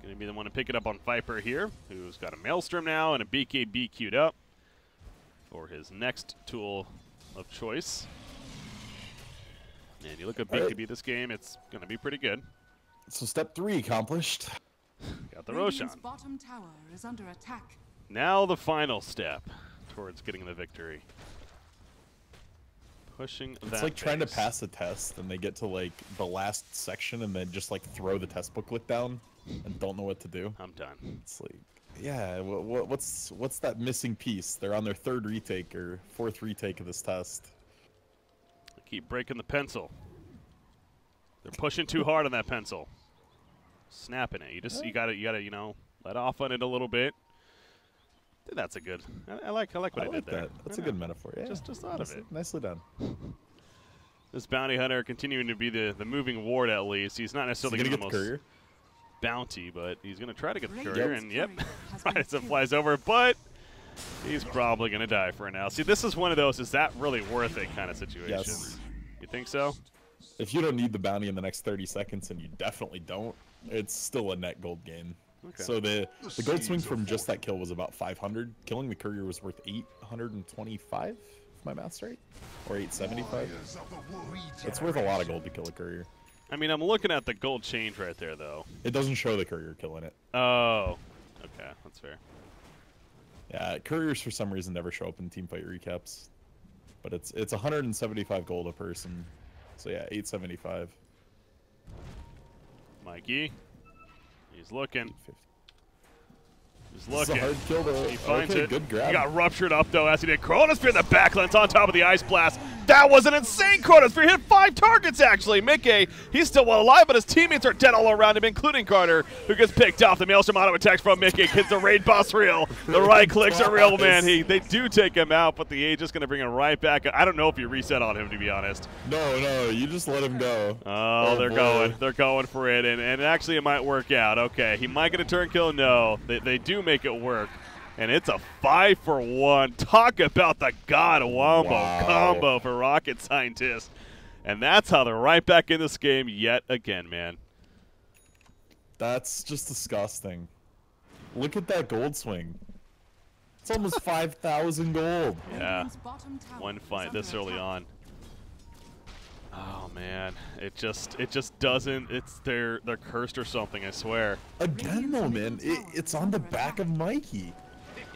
going to be the one to pick it up on Viper here, who's got a Maelstrom now and a BKB queued up for his next tool of choice. And you look at BKB this game, it's going to be pretty good. So step 3 accomplished. Got the Roshan. Bottom tower is under attack. Now the final step towards getting the victory. Pushing that It's like trying to pass a test and they get to like the last section and then just like throw the test booklet down and don't know what to do. I'm done. It's like, yeah, what's that missing piece? They're on their 3rd retake or 4th retake of this test. Keep breaking the pencil. They're pushing too hard on that pencil. Snapping it. You gotta you know, let off on it a little bit. That's a good. I like what I did there. That's a good metaphor. Yeah. Just thought of it. Nicely done. This bounty hunter continuing to be the moving ward at least. He's not necessarily gonna get get the the most courier. bounty, but he's gonna try to get the courier. And yep, right, so flies over, but he's probably gonna die for now. See, this is one of those. Is that really worth it kind of situation? Yes. You think so? If you don't need the bounty in the next 30 seconds, and you definitely don't, it's still a net gold gain. Okay. So the gold swing from just that kill was about 500. Killing the courier was worth 825, if my math's right, or 875. It's worth a lot of gold to kill a courier. I mean, I'm looking at the gold change right there, though. It doesn't show the courier killing it. Oh, okay, that's fair. Yeah, couriers for some reason never show up in teamfight recaps, but it's 175 gold a person. So yeah, 875. Mikey, he's looking. 850. He's This is a looking. hard kill, though. He finds Okay, it. good grab. He got ruptured up, though, as he did. Chronosphere in the backlens on top of the Ice Blast. That was an insane Chronosphere. Hit 5 targets, actually. Mickey, he's still well alive, but his teammates are dead all around him, including Carter, who gets picked off. The Maelstrom auto attacks from Mickey. Gets the raid boss real. The right clicks are real, man. They do take him out, but the Age is going to bring him right back. I don't know if you reset on him, to be honest. No, you just let him go. Oh, they're boy. going. They're going for it, and actually it might work out. Okay, he might get a turn kill. No, they do make it work. And it's a 5-for-1. Talk about the God Wombo combo for Rocket Scientist. And that's how they're right back in this game yet again, man. That's just disgusting. Look at that gold swing. It's almost 5,000 gold. Yeah, one fight this early on. Oh man, it just doesn't. They're cursed or something. I swear. Again, though, man, it's on the back of Mikey.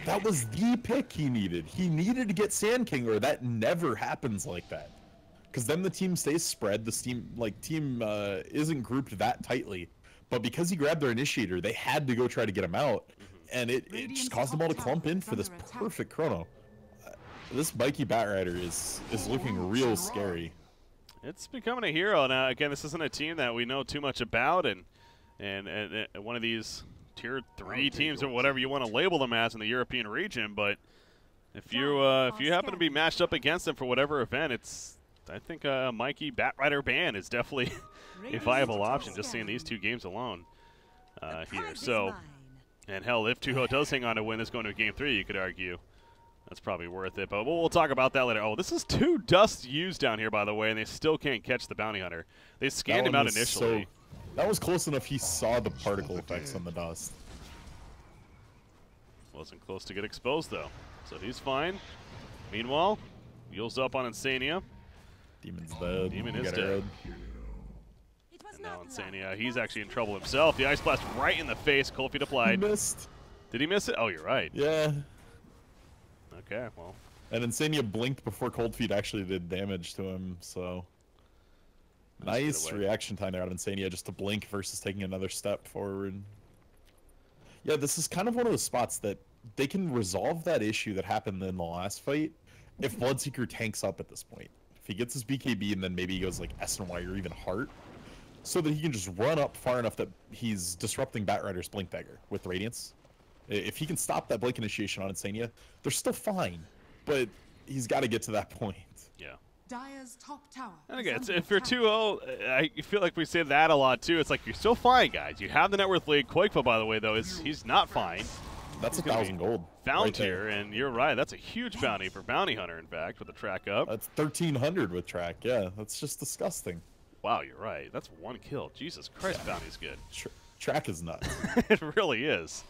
That was the pick he needed. He needed to get Sand King, or that never happens like that. Because then the team stays spread. The team isn't grouped that tightly. But because he grabbed their initiator, they had to go try to get him out, and it just caused them all to clump in for this perfect chrono. This Mikey Batrider is looking real scary. It's becoming a hero now. Again, this isn't a team that we know too much about, and one of these tier 3 teams or whatever you want to label them as in the European region. But if you happen to be matched up against them for whatever event, I think Mikey Batrider ban is definitely a viable option. Just seeing these 2 games alone here. So, and hell, if Tuho does hang on to win this going to Game 3, you could argue that's probably worth it. But we'll talk about that later. Oh, this is 2 dust used down here, by the way, and they still can't catch the bounty hunter. They scanned him out initially. That was close enough. He saw the particle effects on the dust. Wasn't close to get exposed, though. So he's fine. Meanwhile, Yule's up on Insania. Demon's dead. Demon is dead. And now Insania, he's actually in trouble himself. The Ice Blast right in the face. Cold Feet applied. He missed. Did he miss it? Oh, you're right. Yeah. Okay, well. And Insania blinked before Cold Feet actually did damage to him, so. Nice reaction time there out of Insania, just to blink versus taking another step forward. Yeah, this is kind of one of those spots that they can resolve that issue that happened in the last fight if Bloodseeker tanks up at this point. If he gets his BKB and then maybe he goes like SNY or even Heart, so that he can just run up far enough that he's disrupting Batrider's Blink Dagger with Radiance. If he can stop that Blink initiation on Insania, they're still fine, but he's got to get to that point. Yeah. Dire's top tower. And again, if you're 2-0, I feel like we say that a lot too. It's like you're still fine, guys. You have the net worth lead. Quakefoot, by the way, though, he's not fine. That's 1,000 gold. Found right here, and you're right. That's a huge bounty for Bounty Hunter, in fact, with the track up. That's 1,300 with track. Yeah, that's just disgusting. Wow, you're right. That's 1 kill. Jesus Christ, bounty's good. Track is nuts. It really is.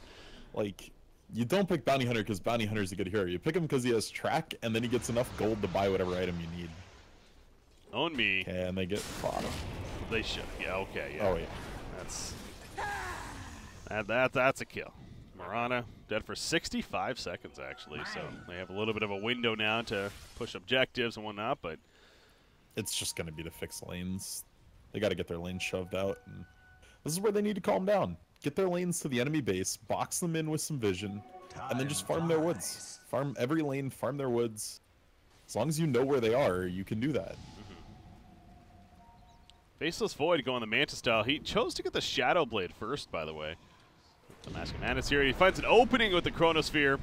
Like, you don't pick Bounty Hunter because Bounty Hunter's a good hero. You pick him because he has track, and then he gets enough gold to buy whatever item you need. Own me. And they get bottom. They should. Yeah, okay. Yeah. Oh, yeah. That's a kill. Marana dead for 65 seconds, actually. So they have a little bit of a window now to push objectives and whatnot, but it's just going to be to fix lanes. They got to get their lanes shoved out. And this is where they need to calm down. Get their lanes to the enemy base, box them in with some vision, and then just farm their woods. Farm every lane, farm their woods. As long as you know where they are, you can do that. Faceless Void going the Manta style. He chose to get the Shadow Blade first, by the way. The Mask of Madness here. He finds an opening with the Chronosphere.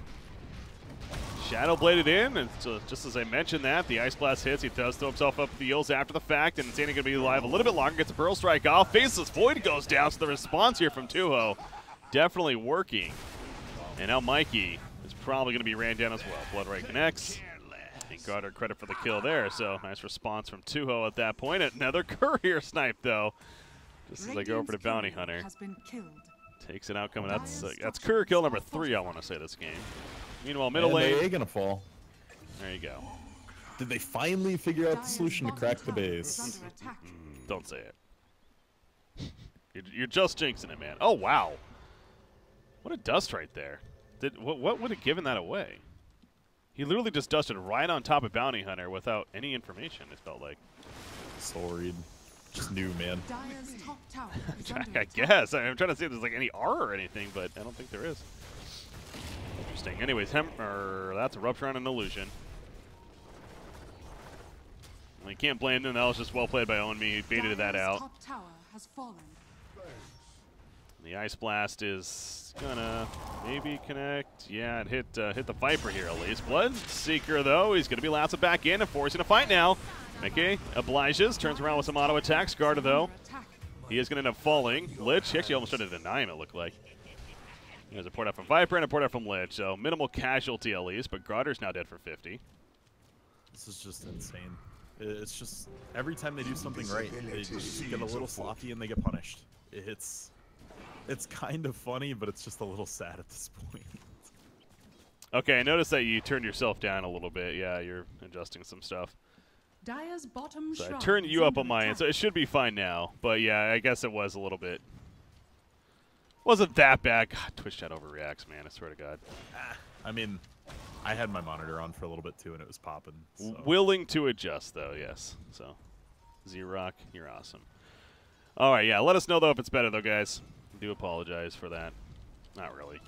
Shadow Bladed in, and so just as I mentioned that, the Ice Blast hits. He does throw himself up the heels after the fact, and Insania going to be alive a little bit longer. Gets a Pearl Strike off. Faceless Void goes down, so the response here from Tuho definitely working. And now Mikey is probably going to be ran down as well. Blood Ray connects. And got her credit for the kill there, so nice response from Tuho at that point. Another courier snipe, though, just as they go over to Bounty Hunter. Takes an outcome, and that's courier kill number 3, I want to say, this game. Meanwhile, middle lane. They're going to fall. There you go. Did they finally figure out the solution to crack the base? Don't say it. You're just jinxing it, man. Oh, wow. What a dust right there. What would have given that away? He literally just dusted right on top of Bounty Hunter without any information, it felt like. Soul Read. Just new, man. I guess. I'm trying to see if there's like any R or anything, but I don't think there is. Interesting. Anyways, that's a Rupture on an Illusion. Well, you can't blame them. That was just well played by Own Me. He baited that out. The Ice Blast is gonna maybe connect. Yeah, it hit the Viper here at least. Bloodseeker, though, he's gonna be lasted back in and forcing a fight now. Mickey obliges, turns around with some auto attacks. Garda, though, he is gonna end up falling. Lich, he actually almost tried to deny him, it looked like. There's a port out from Viper and a port out from Lich, so minimal casualty at least, but Garter's now dead for 50. This is just insane. It's just, every time they do something right, they just get a little sloppy and they get punished. It's kind of funny, but it's just a little sad at this point. Okay, I noticed that you turned yourself down a little bit. Yeah, you're adjusting some stuff. Dire's bottom so I turned you up on my end, so it should be fine now. But yeah, I guess it was a little bit. Wasn't that bad. God, Twitch chat overreacts, man. I swear to God. I mean, I had my monitor on for a little bit too, and it was popping. So. Willing to adjust, though, yes. So, ZrRock, you're awesome. All right, yeah. Let us know, though, if it's better, though, guys. I do apologize for that. Not really.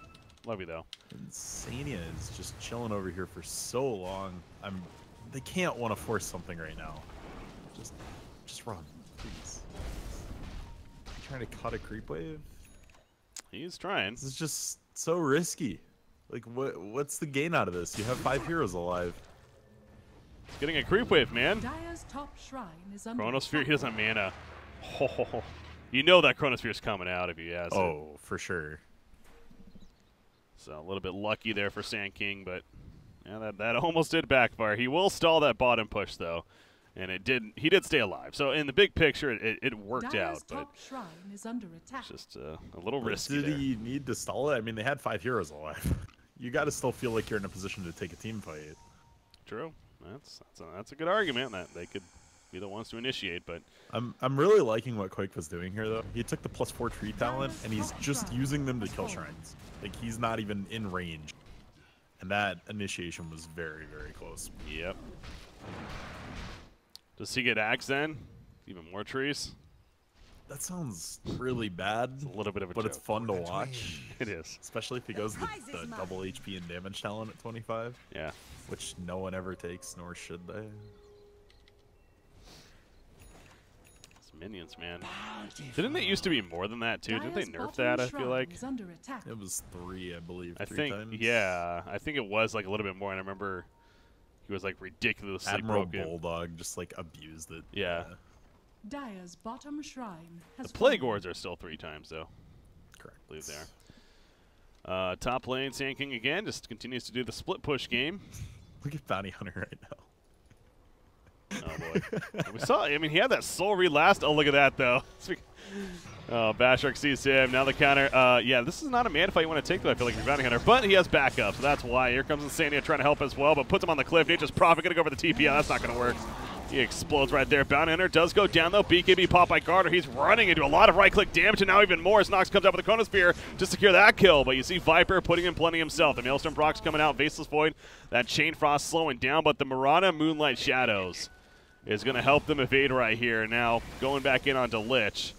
Love you, though. Insania is just chilling over here for so long. They can't want to force something right now. Just run, please. You trying to cut a creep wave? He's trying. This is just so risky. Like, what's the gain out of this? You have 5 heroes alive. Getting a creep wave, man. Dire's top shrine is under Chronosphere, attack. he doesn't have mana. Oh, you know that Chronosphere's coming out if he has it. Oh, for sure. So a little bit lucky there for Sand King, but yeah, that almost did backfire. He will stall that bottom push, though, and it did. He did stay alive. So in the big picture, it worked Dire's out, but top shrine is under attack. it's just a little risky Did there. he need to stall it? I mean, they had 5 heroes alive. You got to still feel like you're in a position to take a team fight. True. That's a good argument that they could be the ones to initiate, but I'm really liking what Quake was doing here, though. He took the +4 tree talent, and he's just using them to kill shrines. Like, he's not even in range. And that initiation was very, very close. yep. Does he get axe then? Even more trees? That sounds really bad, A little bit of a but joke. it's fun to watch. It is. Especially if he goes the double HP and damage talent at 25, Yeah. which no one ever takes, nor should they. It's minions, man. Didn't it used to be more than that, too? Didn't they Dire's nerf bottom that, I feel shrine like? is under attack. It was 3, I believe, I 3 think, times. yeah. I think it was like a little bit more, and I remember he was like ridiculously Admiral broken. Bulldog just like abused it. Yeah. Dire's bottom shrine has The Plague fallen. Wards are still 3 times, though. Correct. I believe they are. Top lane, Sand King again, just continues to do the split push game. Look at Bounty Hunter right now. Oh boy. And we saw, I mean, he had that soul read last. Oh, look at that, though. Oh, Bashark sees him. Now the counter. Yeah, this is not a man fight you want to take, though, I feel like, for Bounty Hunter. But he has backup, so that's why. Here comes Insania trying to help as well, but puts him on the cliff. Nature's Prophet going to go for the TP. That's not going to work. He explodes right there. Bounty Hunter does go down, though. BKB popped by Garter. He's running into a lot of right-click damage, and now even more as Nox comes up with the Chronosphere to secure that kill. But you see Viper putting in plenty himself. The Maelstrom Brock's coming out. Faceless Void. That Chain Frost slowing down, but the Mirana Moonlight Shadows is going to help them evade right here. Now going back in onto Lich.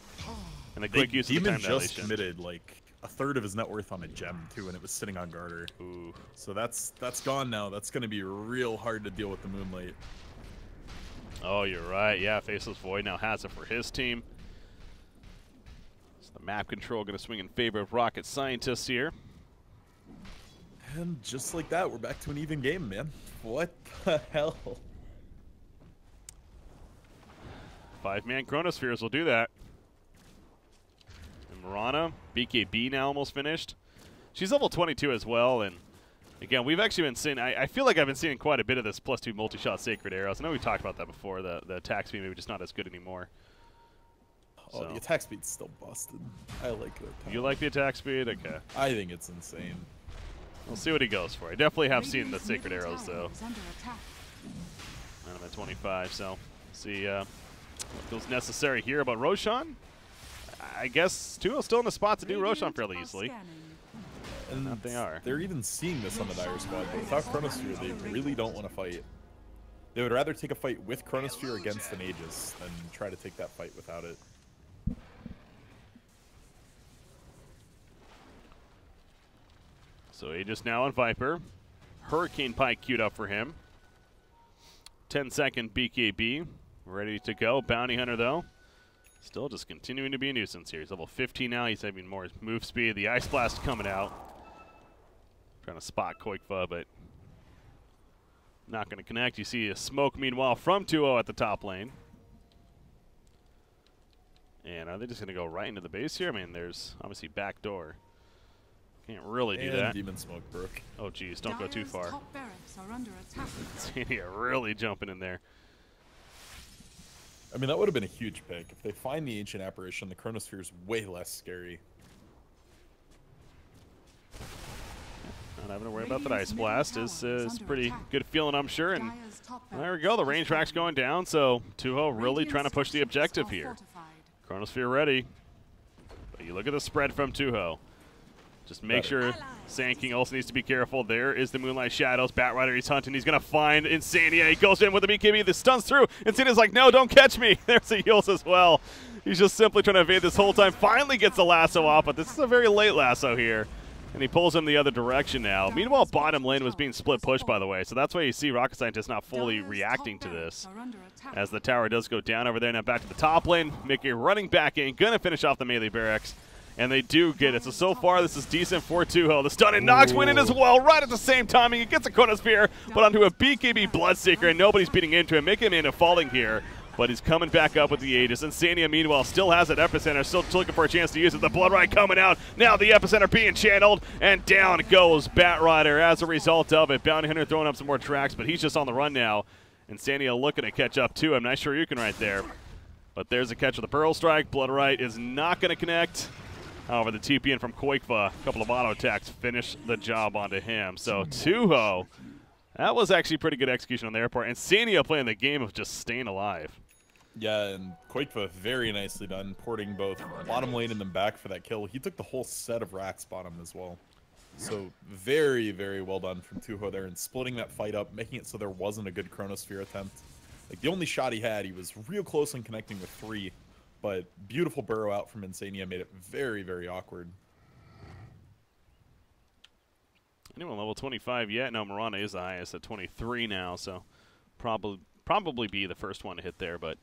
And the quick use of the Demon time just dilation. committed like a third of his net worth on a gem, too, and it was sitting on Garter. Ooh. So that's gone now. That's going to be real hard to deal with the Moonlight. Oh, you're right. Yeah, Faceless Void now has it for his team. So the map control going to swing in favor of Rocket Scientists here. And just like that, we're back to an even game, man. What the hell? 5-man Chronospheres will do that. And Mirana, BKB now almost finished. She's level 22 as well, and again, we've actually been seeing, I feel like I've been seeing quite a bit of this +2 multi-shot Sacred Arrows. I know we talked about that before, the attack speed maybe just not as good anymore. Oh, So. the attack speed's still busted. I like that. You like the attack speed? Okay. I think it's insane. We'll see what he goes for. I definitely have seen the Radiant's Sacred middle Arrows, tower though. is under attack. And I'm at 25, so see what feels necessary here about Roshan. I guess Tuho's still in the spot to do Roshan Radiant fairly are easily. scanning. And That they are. They're even seeing this on the Dire squad, but without Chronosphere, they really don't want to fight. They would rather take a fight with Chronosphere against an Aegis than try to take that fight without it. So Aegis now on Viper. Hurricane Pike queued up for him. 10-second BKB. Ready to go. Bounty Hunter, though, still just continuing to be a nuisance here. He's level 15 now. He's having more move speed. The Ice Blast coming out. Trying to spot Koikva, but not going to connect. You see a smoke, meanwhile, from Tuho at the top lane. And are they just going to go right into the base here? I mean, there's obviously back door. Can't really do And that. Demon Smoke broke. Oh, geez, don't go too Dire's far. top barracks are under attack. Insania really jumping in there. I mean, that would have been a huge pick. If they find the Ancient Apparition, the Chronosphere is way less scary. Not having to worry about that Ice Blast is pretty good feeling, I'm sure. And Dire's top there we go. The range track's going down, so Tuho really trying to push the objective Radiant's here. fortified. Chronosphere ready. But you look at the spread from Tuho. Just make sure Sand King also needs to be careful. There is the Moonlight Shadows. Batrider, he's hunting. He's going to find Insania. He goes in with the BKB. The stuns through. Insania's like, no, don't catch me. There's the heals as well. He's just simply trying to evade this whole time. Finally gets the lasso off, but this is a very late lasso here. And he pulls him the other direction now. Meanwhile, bottom lane was being split push, by the way. So that's why you see Rocket Scientist not fully Dire's reacting top to this. barracks are under attack. As the tower does go down over there. Now back to the top lane. Mickey running back in. Going to finish off the melee barracks. And they do get it. So far, this is decent for Tuho. The stun and knocks win in as well, right at the same timing. He gets a Chronosphere, but onto a BKB Bloodseeker, and nobody's beating into him. Making him into falling here, but he's coming back up with the Aegis. And Sania, meanwhile, still has that Epicenter, still looking for a chance to use it. The Blood Ride coming out. Now the Epicenter being channeled, and down goes Batrider as a result of it. Bounty Hunter throwing up some more tracks, but he's just on the run now. And Sania looking to catch up to him. Nice Shoryuken right there. But there's a catch with the Pearl Strike. Blood Rite is not going to connect. However, the TP in from Quakefa, a couple of auto attacks, finish the job onto him. So Tuho, that was actually pretty good execution on their part. And Sania playing the game of just staying alive. Yeah, and Quakefa very nicely done, porting both bottom lane and then back for that kill. He took the whole set of racks bottom as well. So very, very well done from Tuho there and splitting that fight up, making it so there wasn't a good Chronosphere attempt. Like the only shot he had, he was real close on connecting with 3. But beautiful burrow out from Insania made it very, very awkward. Anyone level 25 yet? No, Mirana is the highest at 23 now, so probably be the first one to hit there. But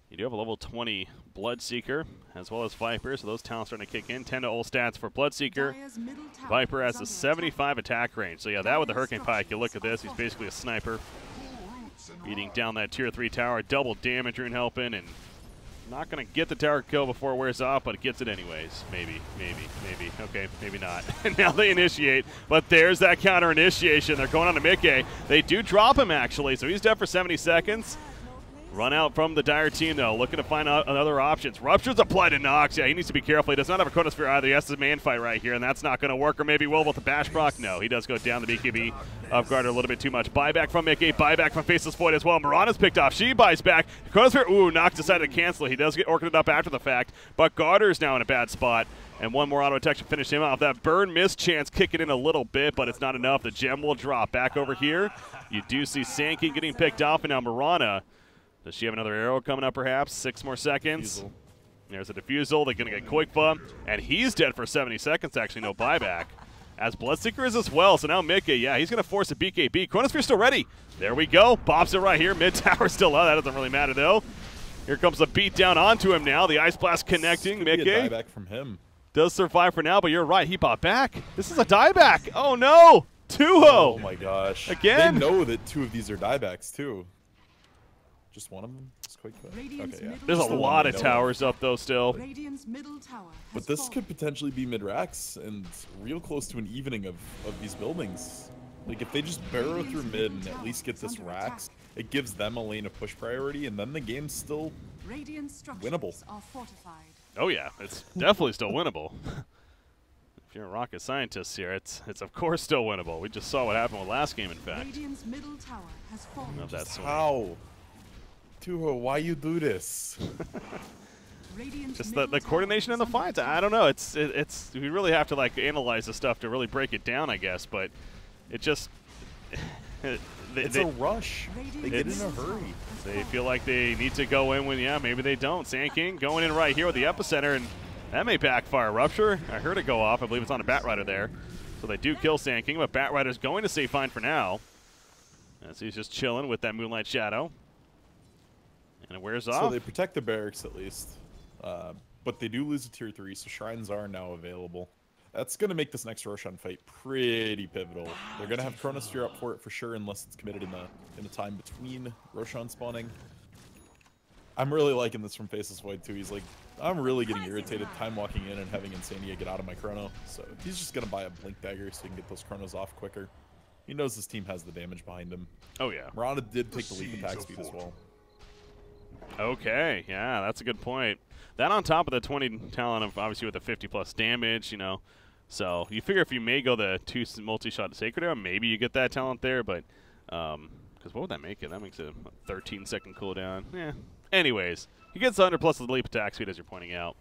you do have a level 20 Bloodseeker as well as Viper, so those talents starting to kick in. 10 to all stats for Bloodseeker. Viper has a 75 attack range. So yeah, that with the Hurricane Pike, you look at this, he's basically a sniper. Beating down that tier 3 tower, double damage rune helping, and not going to get the tower kill before it wears off, but it gets it anyways. Maybe. Okay, maybe not. And now they initiate, but there's that counter initiation. They're going on to Mickey. They do drop him, actually, so he's dead for 70 seconds. Run out from the Dire team, though, looking to find out other options. Rupture's applied to Nox. Yeah, he needs to be careful. He does not have a Chronosphere either. He has to man fight right here, and that's not going to work. Or maybe will with the Bash Proc. No, he does go down the BKB of Garter a little bit too much. Buyback from Mickey. Buyback from Faceless Void as well. Mirana's picked off. She buys back. Chronosphere, ooh, Nox decided to cancel it. He does get orchided up after the fact, but Garter's now in a bad spot. And one more auto attack to finish him off. That burn miss chance kicking in a little bit, but it's not enough. The gem will drop. Back over here, you do see Sankey getting picked off, and now Mirana. Does she have another arrow coming up, perhaps? 6 more seconds. Defusal. There's a Defusal. They're going to get Quakefa, and he's dead for 70 seconds, actually, no buyback. As Bloodseeker is as well, so now Mickey, yeah, he's going to force a BKB. Chronosphere still ready. There we go. Pops it right here. Mid-tower still out. That doesn't really matter, though. Here comes the beat down onto him now. The Ice Blast connecting. Mickey buyback from him. Does survive for now, but you're right. He bought back. This is a dieback. Oh, no. Tuho. Oh, my gosh. Again? They know that 2 of these are diebacks, too. Just one of them? It's quite quick. Okay, yeah. There's a lot of towers up, though, still. But this could potentially be mid-racks and real close to an evening of these buildings. Like, if they just barrow through mid and at least get this racks, it gives them a lane of push priority, and then the game's still winnable. Oh, yeah. It's definitely still winnable. If you're a rocket scientist here, it's of course still winnable. We just saw what happened with last game, in fact. Of that sort. How? Tuho, why you do this? Just the coordination in the fights. I don't know. It's we really have to like analyze the stuff to really break it down, I guess. But it just it's a rush. They get in a hurry. They feel like they need to go in when maybe they don't. Sand King going in right here with the epicenter, and that may backfire. Rupture. I heard it go off. I believe it's on a Batrider there. So they do kill Sand King, but Batrider's going to stay fine for now, as he's just chilling with that Moonlight Shadow. And it wears off. So they protect the barracks at least. But they do lose a tier 3, so shrines are now available. That's going to make this next Roshan fight pretty pivotal. They're going to have Chronosphere up for it for sure, unless it's committed in the time between Roshan spawning. I'm really liking this from Faceless Void too. He's like, I'm really getting irritated time walking in and having Insania get out of my chrono. So he's just going to buy a Blink Dagger so he can get those chronos off quicker. He knows his team has the damage behind him. Oh yeah. Mirana did take the leap attack speed as well. Okay, yeah, that's a good point. That on top of the 20 talent of obviously with the 50 plus damage, you know. So you figure if you may go the 2 multi-shot Sacred Arrow, maybe you get that talent there, but because what would that make it? That makes it a 13-second cooldown. Yeah. Anyways, he gets 100 plus the leap attack speed as you're pointing out.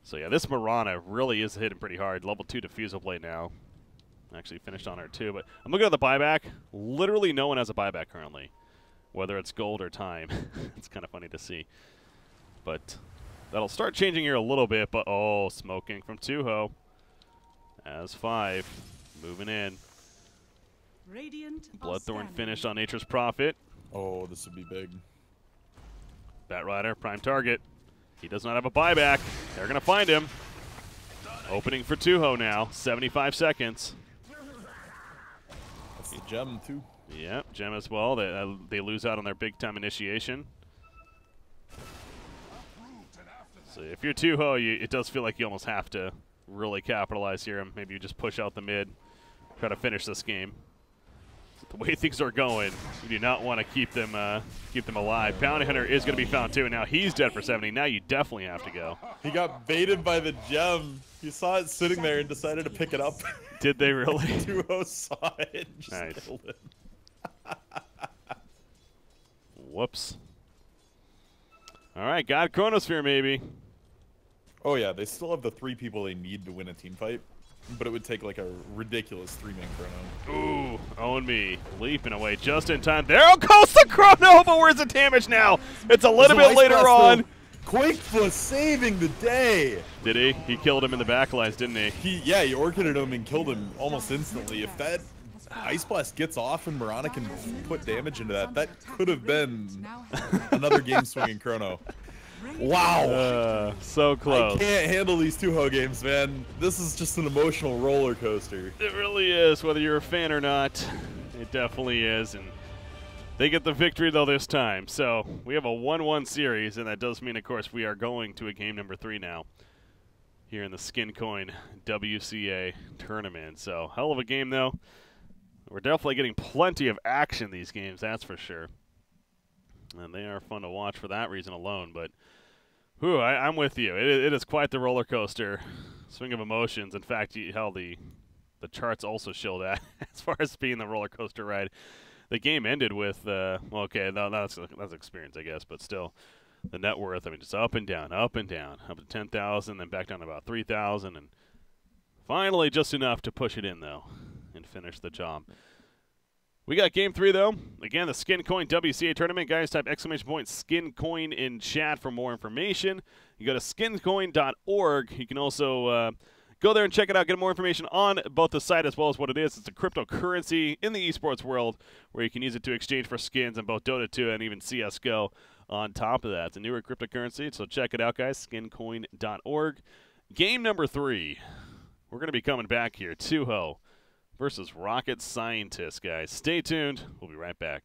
So yeah, this Mirana really is hitting pretty hard. Level 2 Diffusal Blade now. Actually finished on her too, but I'm looking at the buyback. Literally no one has a buyback currently, whether it's gold or time. It's kind of funny to see. But that'll start changing here a little bit, but oh, smoking from Tuho. As 5, moving in. Bloodthorn finished on Nature's Prophet. Oh, this would be big. Batrider, prime target. He does not have a buyback. They're going to find him. Opening for Tuho now, 75 seconds. That's the gem, too. Yep, gem as well. They lose out on their big-time initiation. So if you're Tuho, it does feel like you almost have to really capitalize here. Maybe you just push out the mid, try to finish this game. The way things are going, you do not want to keep them alive. Bounty Hunter is going to be found too, and now he's dead for 70. Now you definitely have to go. He got baited by the gem. He saw it sitting there and decided to pick it up. Did they really? Tuho saw it and just Nice. killed him. Whoops. All right, got Chronosphere maybe. Oh yeah, they still have the 3 people they need to win a team fight, but it would take like a ridiculous 3-man chrono. Ooh, Owen me leaping away just in time. There goes the chrono, but where's the damage now? It's a little bit later on. Quakefoot saving the day. Did he? He killed him in the backlines, didn't he? He orchided him and killed him almost instantly. If that Ice Blast gets off and Mirana can put damage into that, that could have been another game-swinging chrono. Wow. So close. I can't handle these Tuho games, man. This is just an emotional roller coaster. It really is, whether you're a fan or not. It definitely is, and they get the victory, though, this time. So we have a 1-1 series, and that does mean, of course, we are going to a game number 3 now here in the SkinCoin WCA tournament. So hell of a game, though. We're definitely getting plenty of action these games, that's for sure. And they are fun to watch for that reason alone. But, whew, I'm with you. It is quite the roller coaster swing of emotions. In fact, hell, the charts also show that as far as being the roller coaster ride. The game ended with, well, okay, that's experience, I guess, but still, the net worth, I mean, just up and down, up to 10,000, then back down to about 3,000, and finally just enough to push it in, though, and finish the job. We got game 3, though. Again, the SkinCoin WCA tournament. Guys, type ! SkinCoin in chat for more information. You go to skincoin.org. You can also go there and check it out. Get more information on both the site as well as what it is. It's a cryptocurrency in the esports world where you can use it to exchange for skins in both Dota 2 and even CSGO on top of that. It's a newer cryptocurrency, so check it out, guys. Skincoin.org. Game number 3. We're going to be coming back here. Tuho versus Rocket Scientist, guys. Stay tuned. We'll be right back.